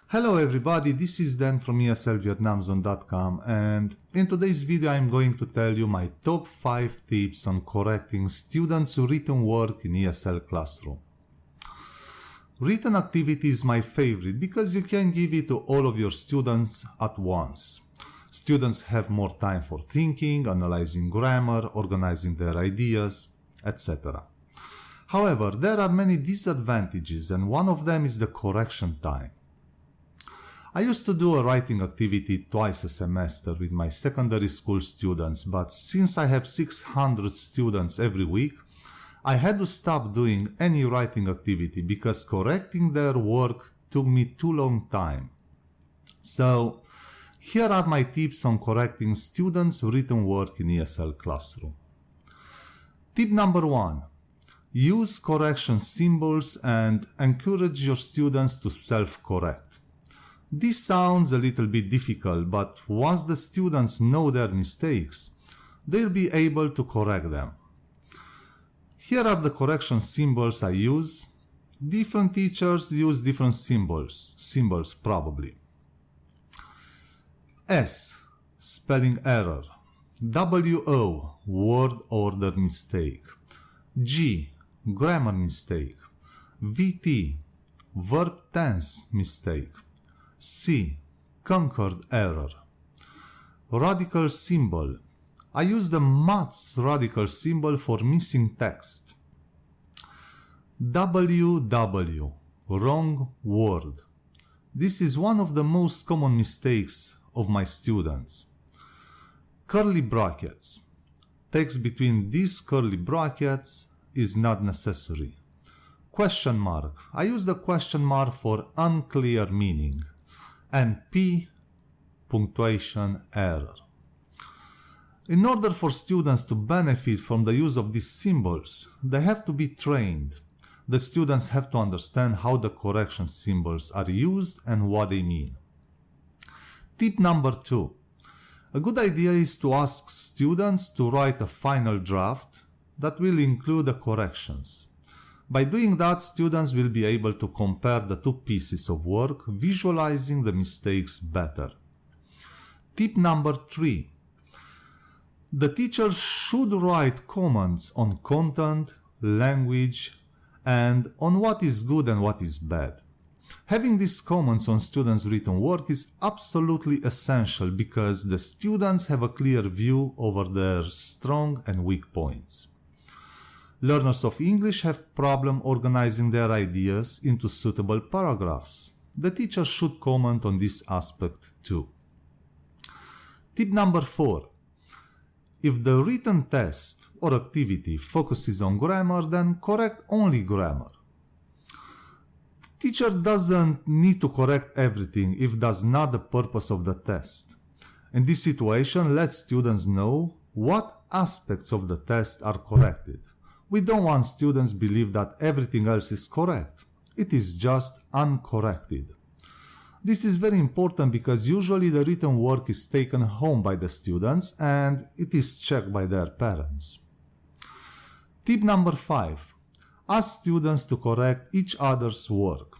Hello everybody, this is Dan from ESLVietnamZone.com, and in today's video I'm going to tell you my top 5 tips on correcting students' written work in ESL classroom. Written activity is my favorite because you can give it to all of your students at once. Students have more time for thinking, analyzing grammar, organizing their ideas, etc. However, there are many disadvantages, and one of them is the correction time. I used to do a writing activity twice a semester with my secondary school students, but since I have 600 students every week, I had to stop doing any writing activity because correcting their work took me too long time. So, here are my tips on correcting students' written work in ESL classroom. Tip number 1. Use correction symbols and encourage your students to self-correct. This sounds a little bit difficult, but once the students know their mistakes, they'll be able to correct them. Here are the correction symbols I use. Different teachers use different symbols probably. S. Spelling error. W-O. Word order mistake. G. Grammar mistake. V-T. Verb tense mistake. C. Concord error. Radical symbol. I use the maths radical symbol for missing text. WW. Wrong word. This is one of the most common mistakes of my students. Curly brackets. Text between these curly brackets is not necessary. Question mark. I use the question mark for unclear meaning. And P. Punctuation error. In order for students to benefit from the use of these symbols, they have to be trained. The students have to understand how the correction symbols are used and what they mean. Tip number 2. A good idea is to ask students to write a final draft that will include the corrections. By doing that, students will be able to compare the two pieces of work, visualizing the mistakes better. Tip number 3. The teacher should write comments on content, language, and on what is good and what is bad. Having these comments on students' written work is absolutely essential because the students have a clear view over their strong and weak points. Learners of English have problem organizing their ideas into suitable paragraphs. The teacher should comment on this aspect too. Tip number 4. If the written test or activity focuses on grammar, then correct only grammar. The teacher doesn't need to correct everything if that's not the purpose of the test. In this situation, let students know what aspects of the test are corrected. We don't want students to believe that everything else is correct. It is just uncorrected. This is very important because usually the written work is taken home by the students and it is checked by their parents. Tip number 5. Ask students to correct each other's work.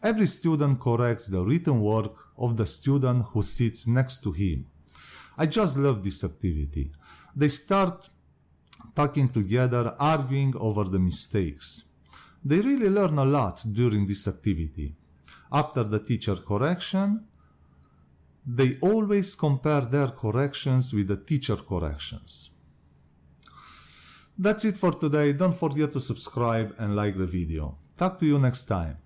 Every student corrects the written work of the student who sits next to him. I just love this activity. They start talking together, arguing over the mistakes. They really learn a lot during this activity. After the teacher correction, they always compare their corrections with the teacher corrections. That's it for today. Don't forget to subscribe and like the video. Talk to you next time.